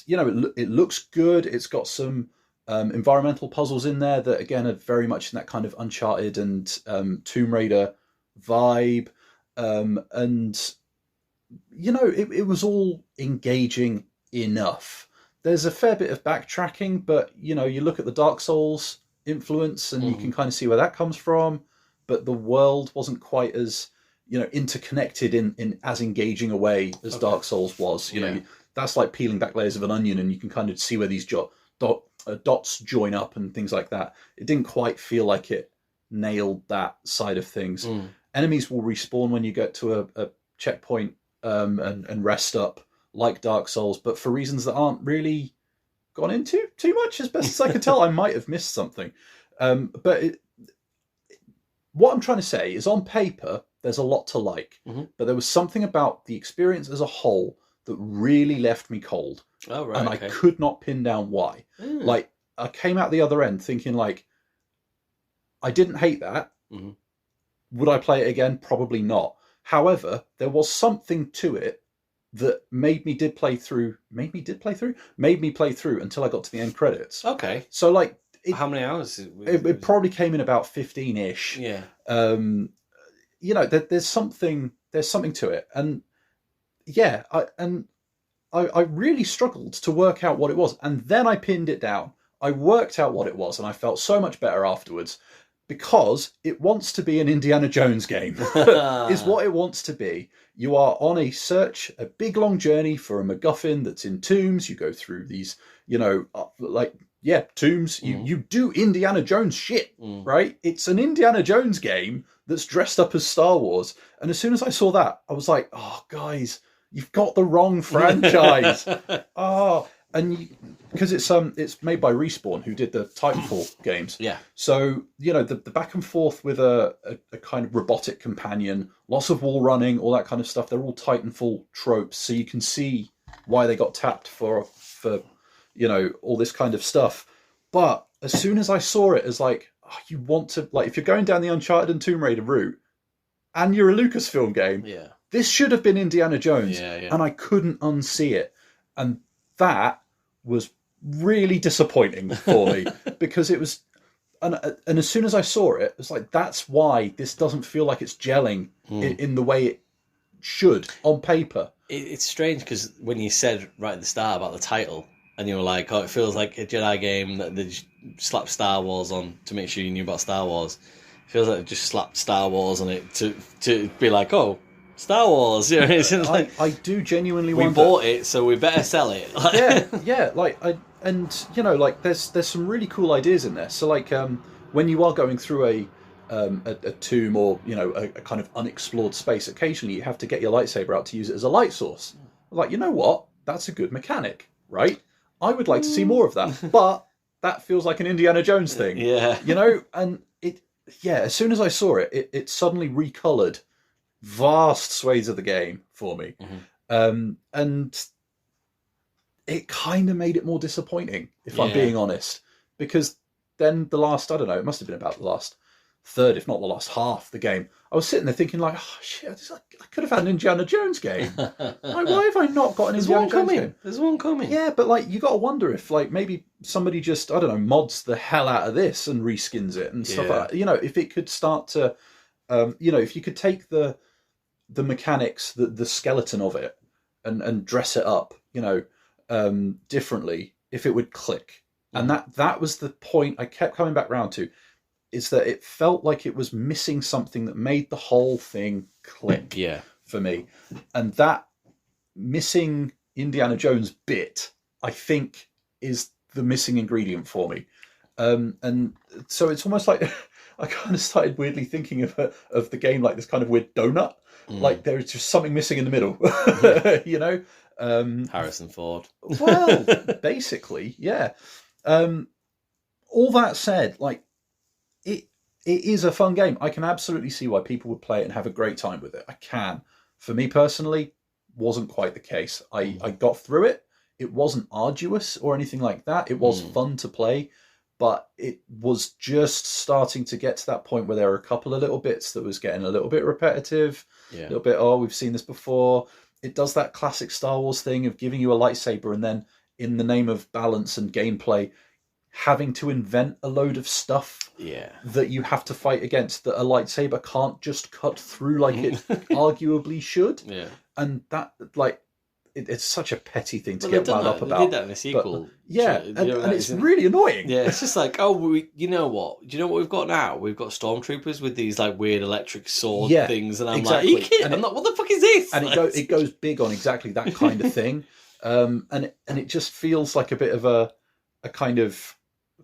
you know, it looks good. It's got some environmental puzzles in there that, again, are very much in that kind of Uncharted and Tomb Raider vibe. And, you know, it was all engaging enough. There's a fair bit of backtracking, but, you know, you look at the Dark Souls influence and you can kind of see where that comes from. But the world wasn't quite as, you know, interconnected in as engaging a way as Dark Souls was. You know, that's like peeling back layers of an onion, and you can kind of see where these dots join up and things like that. It didn't quite feel like it nailed that side of things. Enemies will respawn when you get to a checkpoint and rest up, like Dark Souls, but for reasons that aren't really gone into too much, as best as I can tell. I might have missed something. But what I'm trying to say is, on paper, there's a lot to like, but there was something about the experience as a whole that really left me cold. Oh, right. And I could not pin down why. Like, I came out the other end thinking, like, I didn't hate that. Would I play it again? Probably not. However, there was something to it that made me play through until I got to the end credits. Okay. So, like, how many hours? It probably came in about 15-ish. Yeah. You know, there's something to it, and yeah, I really struggled to work out what it was, and then I pinned it down. I worked out what it was, and I felt so much better afterwards, because it wants to be an Indiana Jones game. Is what it wants to be. You are on a search, a big long journey for a MacGuffin that's in tombs. You go through these, you know, tombs. You do Indiana Jones shit, right? It's an Indiana Jones game that's dressed up as Star Wars. And as soon as I saw that, I was like, oh, guys, you've got the wrong franchise. And because it's made by Respawn, who did the Titanfall games. Yeah. So, you know, the back and forth with a kind of robotic companion, lots of wall running, all that kind of stuff. They're all Titanfall tropes, so you can see why they got tapped for you know, all this kind of stuff. But as soon as I saw it as like, you want to, like, if you're going down the Uncharted and Tomb Raider route, and you're a Lucasfilm game, this should have been Indiana Jones, and I couldn't unsee it. And that was really disappointing for me, because it was, and as soon as I saw it, it was like, that's why this doesn't feel like it's gelling in the way it should on paper. It's strange, because when you said right at the start about the title, and you were like, oh, it feels like a Jedi game that they slapped Star Wars on to make sure you knew about Star Wars. It feels like they just slapped Star Wars on it to be like, oh, Star Wars. You know, it's like, I do genuinely we wonder. bought it, so we better sell it. yeah. Like, and you know, like, there's some really cool ideas in there. So, like, when you are going through a tomb, or, you know, a kind of unexplored space, occasionally you have to get your lightsaber out to use it as a light source. Like, you know what? That's a good mechanic, right? I would like to see more of that, but that feels like an Indiana Jones thing. Yeah. You know, and as soon as I saw it, it suddenly recolored vast swathes of the game for me. And it kind of made it more disappointing, if I'm being honest, because then the last, I don't know, it must have been about the last third, if not the last half of the game, I was sitting there thinking like, oh shit, I could have had an Indiana Jones game. Like, why have I not got an Indiana Jones game? There's one coming. Yeah, but like, you got to wonder if like maybe somebody just, I don't know, mods the hell out of this and reskins it and stuff like that. You know, if it could start to, you know, if you could take the mechanics, the skeleton of it, and dress it up, you know, differently, if it would click. And that was the point I kept coming back round to, is that it felt like it was missing something that made the whole thing click for me. And that missing Indiana Jones bit, I think, is the missing ingredient for me. And so it's almost like I kind of started weirdly thinking of the game like this kind of weird donut. Like there's just something missing in the middle, you know? Harrison Ford. Well, basically, yeah. All that said, like, it is a fun game. I can absolutely see why people would play it and have a great time with it. I can. For me personally, wasn't quite the case. I got through it. It wasn't arduous or anything like that. It was fun to play, but it was just starting to get to that point where there were a couple of little bits that was getting a little bit repetitive, a little bit, oh, we've seen this before. It does that classic Star Wars thing of giving you a lightsaber and then in the name of balance and gameplay, having to invent a load of stuff that you have to fight against that a lightsaber can't just cut through like it arguably should. Yeah. And that, like, it's such a petty thing to get wound up about. They did that in a sequel. But, and it's really annoying. Yeah, it's just like, oh, you know what? Do you know what we've got now? We've got stormtroopers with these like weird electric sword things, and I'm like, are you kidding? I'm like, what the fuck is this? And it goes big on exactly that kind of thing. And it just feels like a bit of a kind of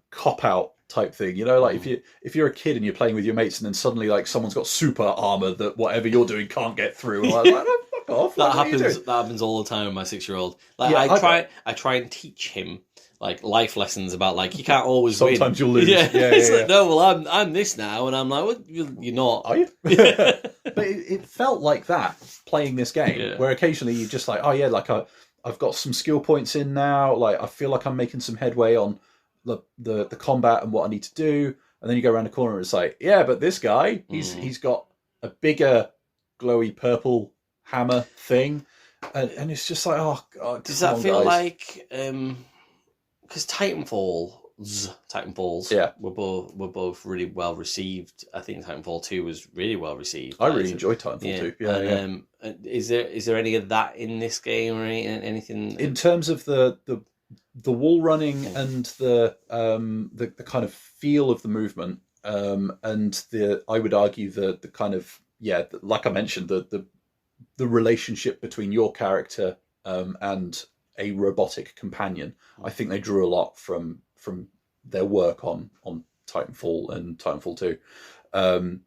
cop out type thing, you know, like if you're a kid and you're playing with your mates and then suddenly like someone's got super armor that whatever you're doing can't get through. Like, oh, fuck off. That happens all the time with my 6-year-old. Like I try and teach him like life lessons about like you can't always win. Sometimes you'll lose. Like, no, well I'm this now, and I'm like, well, you're not. Are you? But it felt like that playing this game, where occasionally you're just like, oh yeah, like I've got some skill points in now. Like I feel like I'm making some headway on the combat and what I need to do, and then you go around the corner and it's like, yeah, but this guy, he's got a bigger glowy purple hammer thing, and it's just like, oh god. Does that feel like because Titanfalls were both really well received. I think Titanfall 2 was really well received. I really enjoyed Titanfall 2. Is there any of that in this game or anything in terms of the wall running and the kind of feel of the movement, and I would argue the kind of like I mentioned, the relationship between your character and a robotic companion. I think they drew a lot from their work on Titanfall and Titanfall 2,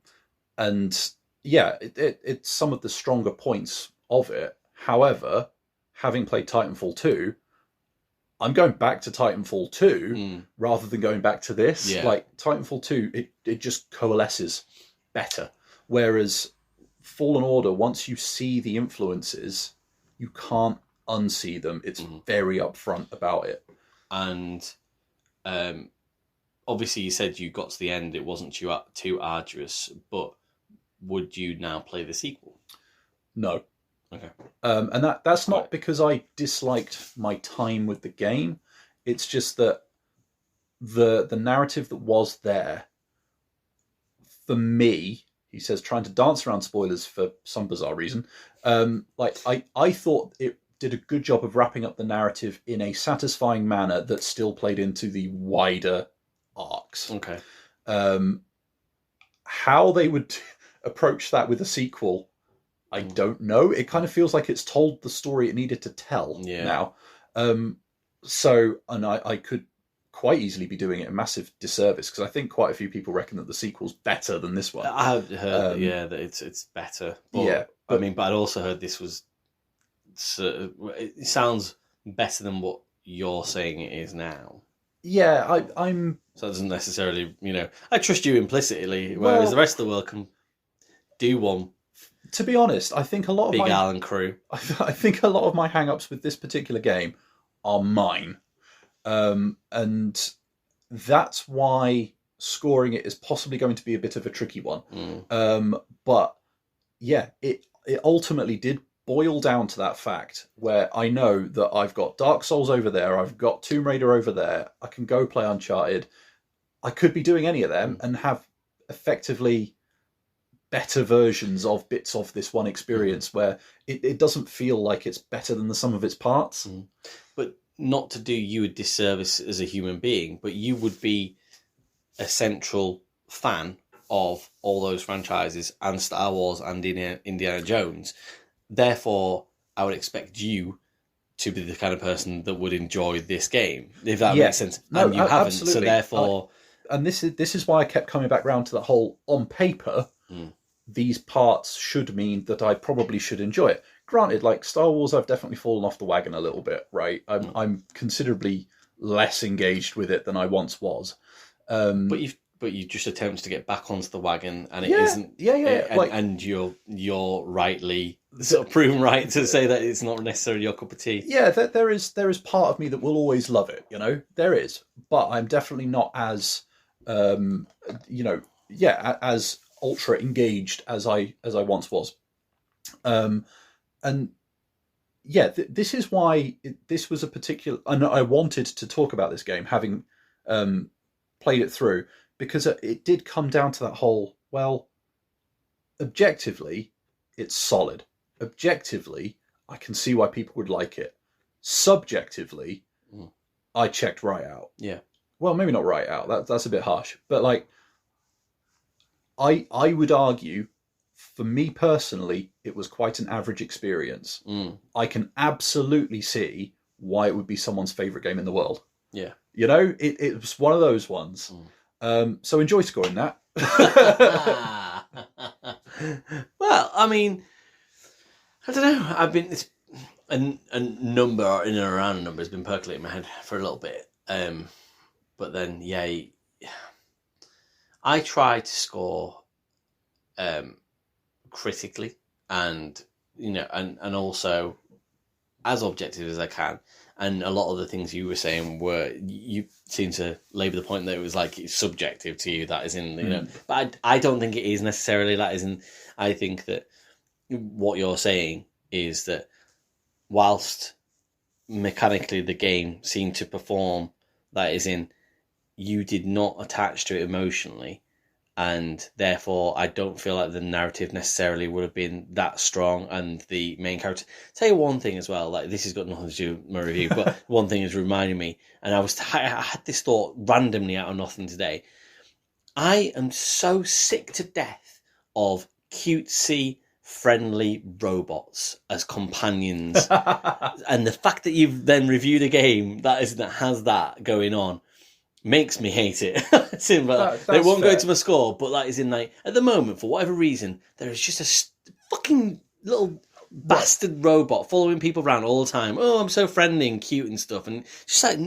and it's some of the stronger points of it. However, having played Titanfall 2, I'm going back to Titanfall 2 rather than going back to this. Yeah. Like Titanfall 2, it just coalesces better. Whereas Fallen Order, once you see the influences, you can't unsee them. It's very upfront about it. And obviously you said you got to the end, it wasn't too arduous, but would you now play the sequel? No. Okay. And that's not because I disliked my time with the game. It's just that the narrative that was there, for me, he says, trying to dance around spoilers for some bizarre reason, like I thought it did a good job of wrapping up the narrative in a satisfying manner that still played into the wider arcs. Okay. How they would approach that with a sequel, I don't know. It kind of feels like it's told the story it needed to tell now. So, and I could quite easily be doing it a massive disservice, because I think quite a few people reckon that the sequel's better than this one. I've heard, that it's better. But, but I'd also heard this was. It sounds better than what you're saying it is now. I'm. So that doesn't necessarily, I trust you implicitly, whereas the rest of the world can do one. To be honest, I think a lot of Big Alan crew. I think a lot of my hang-ups with this particular game are mine. And that's why scoring it is possibly going to be a bit of a tricky one. But yeah, it ultimately did boil down to that fact where I know that I've got Dark Souls over there, I've got Tomb Raider over there, I can go play Uncharted. I could be doing any of them and have effectively better versions of bits of this one experience where it doesn't feel like it's better than the sum of its parts. But not to do you a disservice as a human being, but you would be a central fan of all those franchises and Star Wars and Indiana Jones. Therefore, I would expect you to be the kind of person that would enjoy this game, if that makes sense. No, and you haven't, absolutely. so therefore... And this is why I kept coming back round to that whole, on paper, these parts should mean that I probably should enjoy it. Granted, like Star Wars, I've definitely fallen off the wagon a little bit, right? I'm considerably less engaged with it than I once was. But you just attempted to get back onto the wagon, and it isn't. And you're rightly sort of proven right to say that it's not necessarily your cup of tea. Yeah, there is part of me that will always love it. There is, but I'm definitely not as as ultra engaged as I once was. This is why this was a particular. I wanted to talk about this game, having played it through, because it did come down to that whole, well, objectively, it's solid. Objectively, I can see why people would like it. Subjectively, I checked right out. Yeah. Well, maybe not right out. That's a bit harsh. But like, I would argue, for me personally, it was quite an average experience. I can absolutely see why it would be someone's favourite game in the world. Yeah. It was one of those ones. So enjoy scoring that. Well, I mean, I don't know. I've been a number in and around a number has been percolating in my head for a little bit. But then, I try to score critically and also as objective as I can. And a lot of the things you were saying you seem to labour the point that it was like it's subjective to you. That is in, but I don't think it is necessarily. That isn't. I think that what you're saying is that whilst mechanically the game seemed to perform, that is in, you did not attach to it emotionally. And therefore, I don't feel like the narrative necessarily would have been that strong. And the main character. Tell you one thing as well. Like, this has got nothing to do with my review, but one thing is reminding me. And I had this thought randomly out of nothing today. I am so sick to death of cutesy, friendly robots as companions, and the fact that you've then reviewed a game that has that going on makes me hate it. They won't go to my score, but that is in like at the moment, for whatever reason, there is just a fucking little bastard robot following people around all the time. Oh, I'm so friendly and cute and stuff, and just like,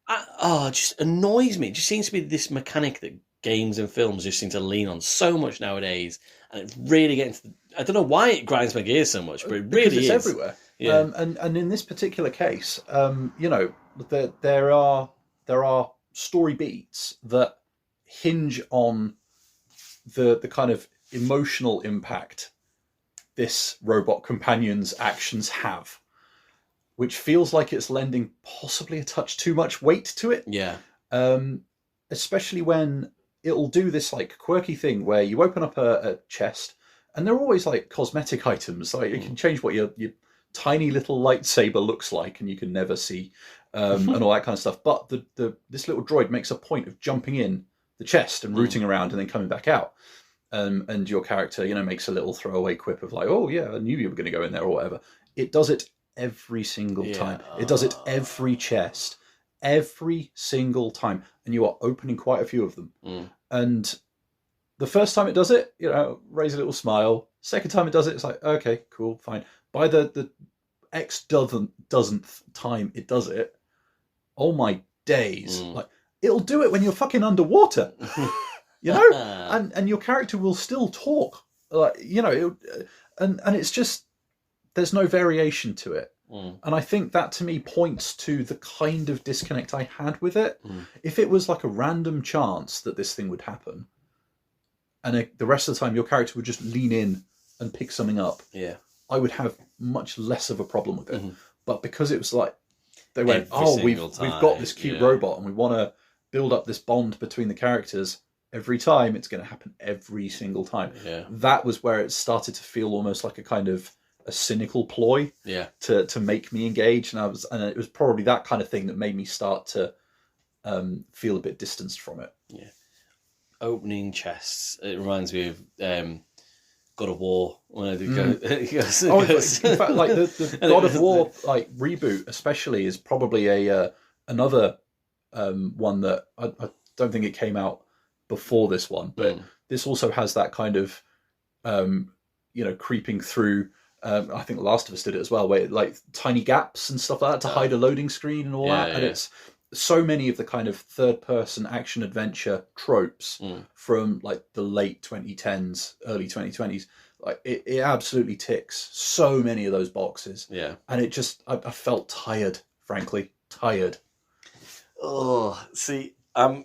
it just annoys me. It just seems to be this mechanic that games and films just seem to lean on so much nowadays, and it's really getting to I don't know why it grinds my gears so much, but it really is everywhere. Yeah. And in this particular case, there are story beats that hinge on the kind of emotional impact this robot companion's actions have, which feels like it's lending possibly a touch too much weight to it. Yeah. Especially when it'll do this like quirky thing where you open up a chest and they're always like cosmetic items. Like you can change what your tiny little lightsaber looks like, and you can never see, and all that kind of stuff. But this little droid makes a point of jumping in the chest and rooting around and then coming back out. And your character, makes a little throwaway quip of like, "Oh yeah, I knew you were going to go in there," or whatever. It does it every single time. It does it every chest, every single time, and you are opening quite a few of them. And the first time it does it, raise a little smile. Second time it does it, it's like, okay, cool, fine. By the X dozenth time it does it, oh my days. Like, it'll do it when you're fucking underwater, you know, and your character will still talk, like, you know, and it's just, there's no variation to it. And I think that to me points to the kind of disconnect I had with it. If it was like a random chance that this thing would happen, and the rest of the time your character would just lean in and pick something up, I would have much less of a problem with it. But because it was like, they went, we've got this cute robot and we want to build up this bond between the characters every time, it's going to happen every single time. That was where it started to feel almost like a kind of a cynical ploy to make me engage, and it was probably that kind of thing that made me start to feel a bit distanced from it. Opening chests, it reminds me of God of War. When in fact, like the God of War like reboot especially is probably another one that I don't think it came out before this one, but this also has that kind of creeping through. I think The Last of Us did it as well, where like tiny gaps and stuff like that to hide a loading screen and all that. And it's so many of the kind of third-person action adventure tropes from like the late 2010s, early 2020s. Like it absolutely ticks so many of those boxes. And it just, I felt tired, frankly, tired. Oh, see, I'm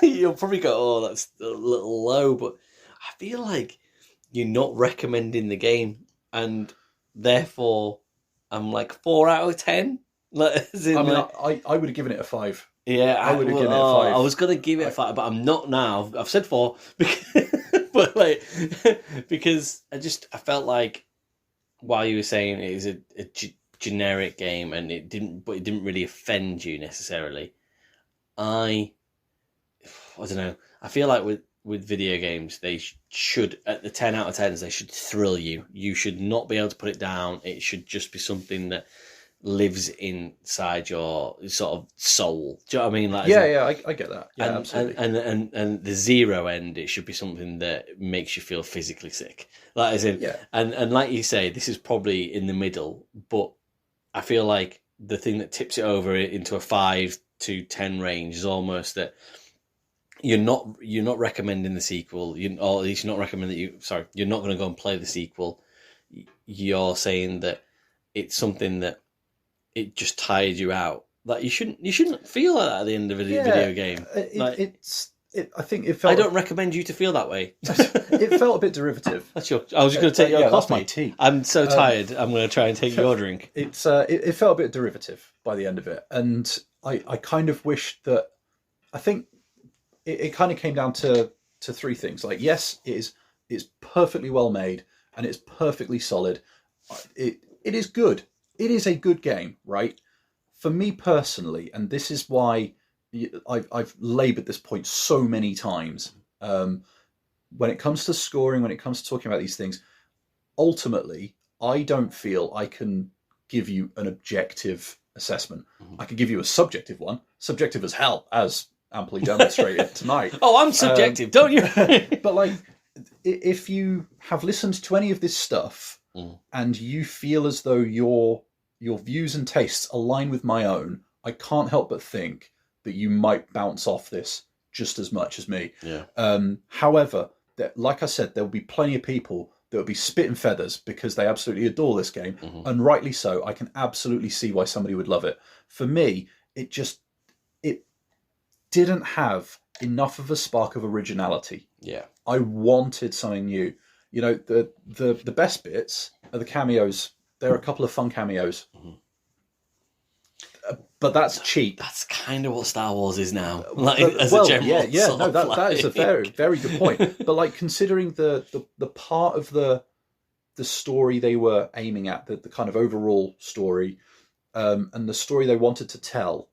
you'll probably go, oh, that's a little low, but I feel like you're not recommending the game. And therefore, I'm like 4 out of 10. I would have given it a 5. Yeah, I would have given it a 5. I was going to give it a 5, but I'm not now. I've said 4, because I felt like while you were saying it is a generic game and it didn't really offend you necessarily. I don't know. I feel like with video games, they should, at the 10 out of 10s, they should thrill you. You should not be able to put it down. It should just be something that lives inside your sort of soul. Do you know what I mean? Like, I get that. Yeah, absolutely. And the zero end, it should be something that makes you feel physically sick. Like, as in, and like you say, this is probably in the middle, but I feel like the thing that tips it over into a 5 to 10 range is almost that you're not recommending the sequel, or at least you're not recommending you're not going to go and play the sequel. You're saying that it's something that it just tired you out. Like you shouldn't feel like that at the end of a video game. I think it felt. I don't recommend you to feel that way. It felt a bit derivative. I was just going to take your coffee. That's my tea. I'm so tired. I'm going to try and take your drink. It felt a bit derivative by the end of it, and I kind of wished that. I think it kind of came down to 3 things. Like, yes, it's perfectly well made and it's perfectly solid. It is good. It is a good game, right? For me personally, and this is why I've laboured this point so many times. When it comes to scoring, when it comes to talking about these things, ultimately, I don't feel I can give you an objective assessment. I can give you a subjective one, subjective as hell, as amply demonstrated tonight. Oh, I'm subjective, don't you? But like, if you have listened to any of this stuff and you feel as though your views and tastes align with my own, I can't help but think that you might bounce off this just as much as me. However, like I said, there will be plenty of people that will be spitting feathers because they absolutely adore this game, and rightly so. I can absolutely see why somebody would love it. For me, it didn't have enough of a spark of originality. I wanted something new. You know, the best bits are the cameos. There are a couple of fun cameos. But that's cheap. That's kind of what Star Wars is now. Like, a general that is a very, very good point. But like, considering the part of the story they were aiming at, the kind of overall story, and the story they wanted to tell,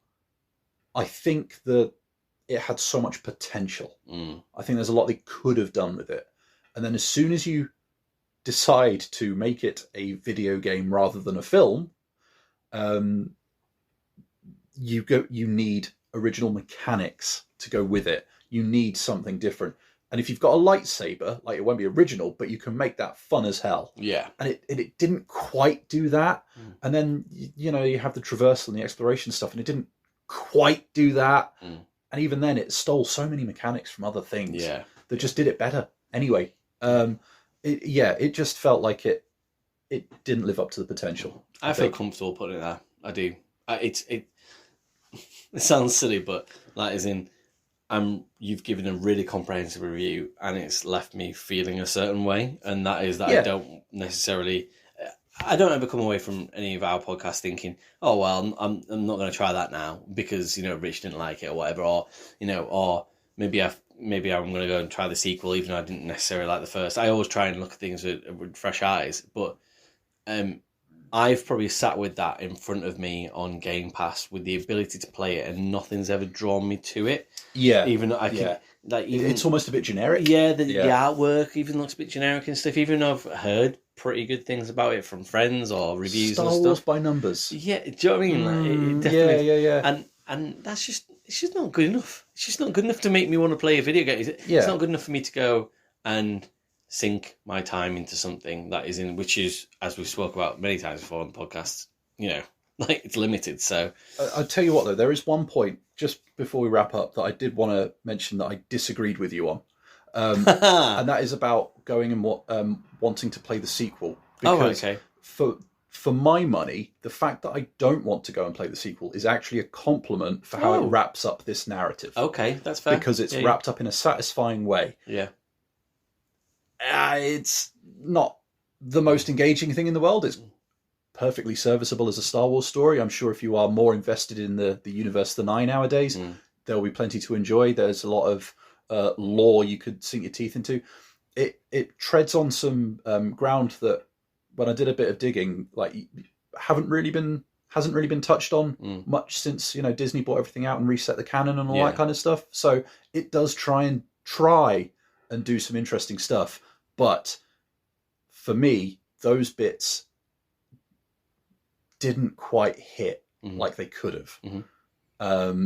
I think that it had so much potential. I think there's a lot they could have done with it. And then as soon as you decide to make it a video game rather than a film, you need original mechanics to go with it. You need something different. And if you've got a lightsaber, like, it won't be original, but you can make that fun as hell. And it didn't quite do that. And then, you have the traversal and the exploration stuff, and it didn't quite do that. Mm. And even then, it stole so many mechanics from other things Yeah. that just did it better. Anyway, it just felt like it didn't live up to the potential. I feel comfortable putting it there. I do. It sounds silly, but that is in. You've given a really comprehensive review, and it's left me feeling a certain way, and that is that I don't necessarily. I don't ever come away from any of our podcasts thinking, "Oh well, I'm not going to try that now because Rich didn't like it or whatever," or or maybe I'm going to go and try the sequel even though I didn't necessarily like the first. I always try and look at things with fresh eyes, but I've probably sat with that in front of me on Game Pass with the ability to play it, and nothing's ever drawn me to it. Yeah, even I can, it's almost a bit generic. Yeah, the artwork even looks a bit generic and stuff. Even though I've heard pretty good things about it from friends or reviews Star and stuff. Wars by numbers. Yeah, do you know what I mean? It definitely, yeah. And that's it's just not good enough. It's just not good enough to make me want to play a video game. It's not good enough for me to go and sink my time into something that is which is, as we've spoke about many times before on the podcast, it's limited. So I'll tell you what though, there is one point just before we wrap up that I did want to mention that I disagreed with you on. And that is about going and wanting to play the sequel. Because for my money, the fact that I don't want to go and play the sequel is actually a compliment for how it wraps up this narrative. Okay, that's fair. Because it's wrapped up in a satisfying way. Yeah. It's not the most engaging thing in the world. It's perfectly serviceable as a Star Wars story. I'm sure if you are more invested in the universe than I nowadays, there will be plenty to enjoy. There's a lot of lore you could sink your teeth into. It treads on some ground that, when I did a bit of digging, hasn't really been touched on much since Disney bought everything out and reset the canon and all that kind of stuff. So it does try and do some interesting stuff, but for me, those bits didn't quite hit like they could have.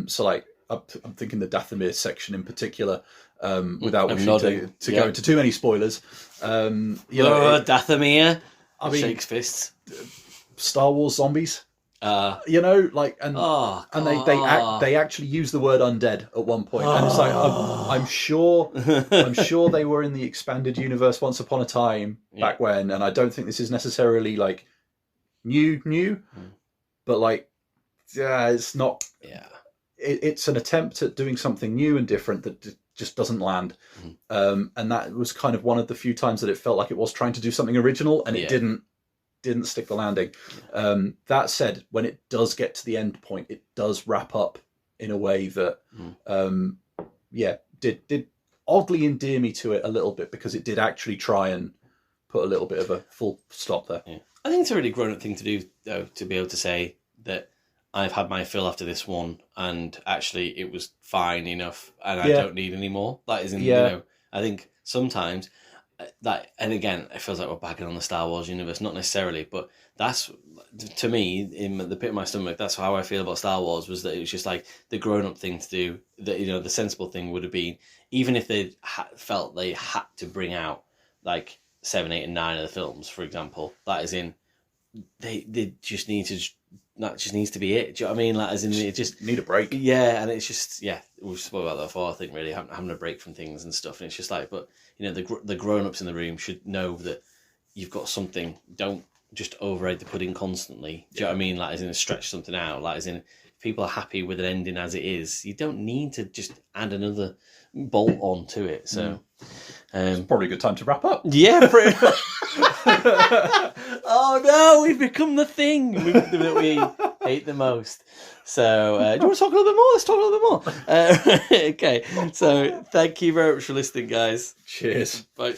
So I'm thinking the Dathomir section in particular, without wishing to go into too many spoilers. Dathomir. I mean, shakes fists. Star Wars zombies. And they actually use the word undead at one point, and it's like I'm sure they were in the expanded universe once upon a time back when, and I don't think this is necessarily new, but it's not. Yeah, it's an attempt at doing something new and different that just doesn't land, and that was kind of one of the few times that it felt like it was trying to do something original, and it didn't stick the landing. That said, when it does get to the end point, it does wrap up in a way that did oddly endear me to it a little bit, because it did actually try and put a little bit of a full stop there. I think it's a really grown-up thing to do, though, to be able to say that I've had my fill after this one, and actually it was fine enough, and I don't need any more. That isn't, I think sometimes and again, it feels like we're bagging on the Star Wars universe, not necessarily, but that's, to me, in the pit of my stomach, that's how I feel about Star Wars, was that it was just like the grown-up thing to do, that, the sensible thing would have been, even if they felt they had to bring out 7, 8, and 9 of the films, for example, that is in, they just need to, that just needs to be it. Do you know what I mean? As in, it just need a break. Yeah, and it's just, we've spoken about that before, I think, really, having a break from things and stuff, and it's just but the grown-ups in the room should know that you've got something. Don't just override the pudding constantly. Do you know what I mean? As in, stretch something out. As in, if people are happy with an ending as it is, you don't need to just add another bolt on to it. So, it's probably a good time to wrap up. Yeah, pretty much. Oh no, we've become the thing that we hate the most. So, do you want to talk a little bit more? Let's talk a little bit more. Okay, so thank you very much for listening, guys. Cheers. Bye.